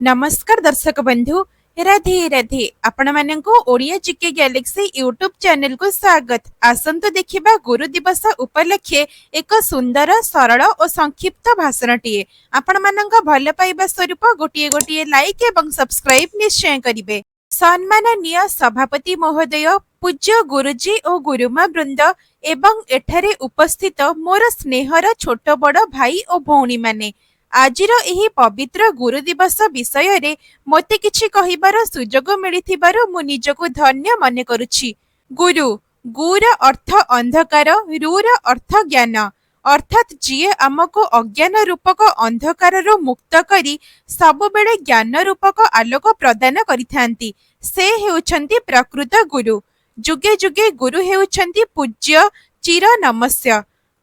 नमस्कार दर्शक बंधु राधे राधे आपण माननकु Odia GK galaxy YouTube channel को स्वागत। आसंतु देखिबा गुरु दिवस उपलक्षे एक सुंदर सरल और संक्षिप्त भाषणटीए। आपण माननका भल पाइबा स्वरूप गोटिए गोटिए लाइक एवं सब्सक्राइब निश्चय करिवे। सम्माननीय सभापति महोदय, पूज्य गुरुजी और गुरुमा वृंद एवं एठारे उपस्थित मोर स्नेहर छोट बड़ भाई और भौणी माने, आजिर एही पवित्र गुरु दिवस विषय रे मोते किछि कहिबार सुजोग मिलिथिबारु मु निजको धन्य मने करुछि। गुरु, गुर अर्थ अंधकार, रूर अर्थ ज्ञान, अर्थात जिए आमको अज्ञान रूपक अंधकार मुक्त करी सबुबेले ज्ञान रूपक आलोक प्रदान करिथांती, से हेउछंती प्रकृत गुरु। जुगे जुगे गुरु हेउछंती पूज्य चिर नमस्य।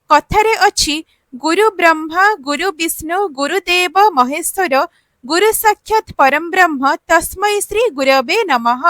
कथारे अछि, गुरु ब्रह्मा गुरु विष्णु गुरुदेव महेश्वर, गुरु साक्षात परम ब्रह्म तस्मै श्री गुरवे नमः।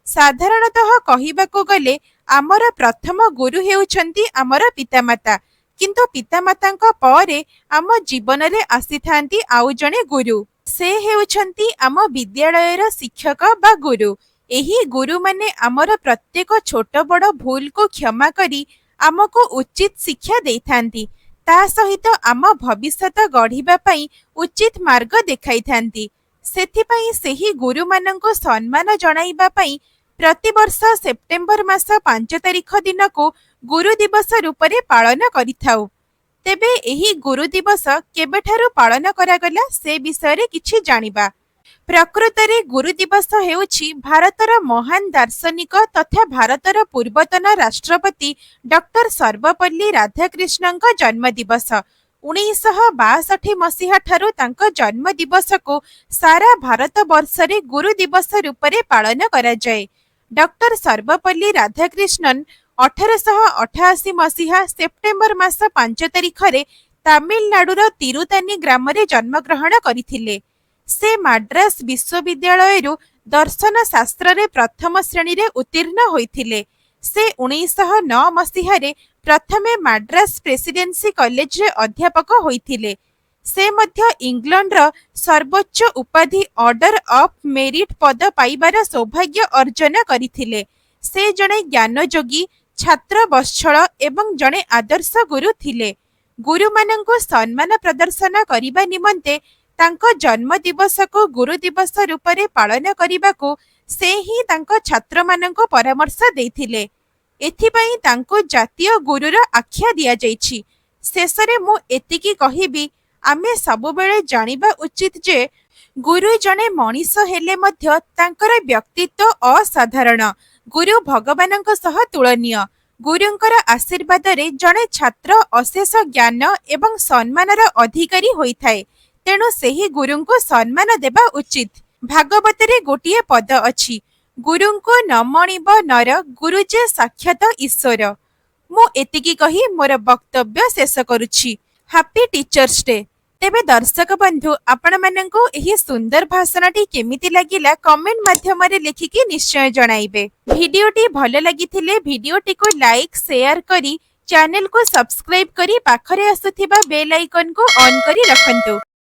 साधारणतः कहिबाको गले आमर प्रथम गुरु हेउछंती आमर पितामाता, किंतु पितामातांका परे आम जीवन रे आसीथांती आउ जणे गुरु, से हेउछंती आम विद्यालयर शिक्षक बा गुरु। एही गुरु माने आमर प्रत्येक छोट बड़ भूल को क्षमा करी आमको उचित शिक्षा देइथांती, ता सहित आम भविष्यत गढ़िबा पई उचित मार्ग देखाई थांती। सेथिपई सेही गुरु माननको सम्मान जणाइबा पई प्रतिवर्ष सेप्टेम्बर मास 5 तारिख दिन को गुरु दिवस रूपरे पालन करिथाउ। तेबे एही गुरु दिवस केबेठारु पालन करागला से विषय किछि जानिबा। प्रकृतरे गुरु दिवस हेउछि भारतर महान दार्शनिक तथा भारतर पूर्वतन राष्ट्रपति डॉक्टर सर्वपल्ली राधाकृष्णनका जन्म दिवस। 1962 मसीहा ठारू तांका जन्म दिवस को सारा भारत वर्षरे गुरु दिवस रूपरे पालन करा जाए। डॉक्टर सर्वपल्ली राधाकृष्णन 1888 मसीहा सेप्टेम्बर मास 5 तारिख रे तमिलनाडुर तिरुतानी ग्राम रे जन्म ग्रहण करिथिले। से माड्रास विश्वविद्यालय दर्शन शास्त्र रे प्रथम श्रेणी रे उत्तीर्ण होइथिले। से 1909 मसीहा रे प्रथमे माड्रास प्रेसिडेंसी कॉलेज रे अध्यापक होइथिले। से मध्य इंग्लैंड रो सर्वोच्च उपाधि ऑर्डर ऑफ मेरिट पद पाइबार सौभाग्य अर्जन करिथिले। से जणे ज्ञानयोगी, छात्र वत्सल एवं जणे आदर्श गुरु थिले। गुरु माननको सम्मान प्रदर्शन करिबा निमंते तांको जन्म दिवस को गुरु दिवस रूपरे पालन करिबा को से ही तांको छात्र माननको परामर्श देइथिले। एथिपई तांको जातीय गुरुर आख्या दिया जाइछि। शेषरे मु एतिकी कहिबी, आमे सबुबेले जानिबा उचित जे गुरु जणे मनीष हेले मध्य तांकर व्यक्तित्व असाधारण। गुरु भगवानଙ୍କ सह तुलनीय। गुरुंकर आशीर्वाद रे जणे छात्र अशेष ज्ञान एवं सम्मानर अधिकारी होइथाय। तेणु सेही गुरु को सम्मान देबा उचित। भागवत रे गोटिए पद अछि, गुरु को न मणिब नर गुरुजे साक्षात ईश्वर। मु एतिकी कही मोर वक्तव्य शेष करुछि। Happy teachers day. तेबे दर्शक बंधु, आपण माननको एही सुंदर भाषणटी केमिति लागिला कमेंट माध्यम रे लिखिकी निश्चय जणाइबे। भिडियोटी भल लागिथिले भिडियोटी को लाइक शेयर करी चैनल को सब्सक्राइब करी पाखरे आसुथिबा बेल आइकन को ऑन करी रखंतु।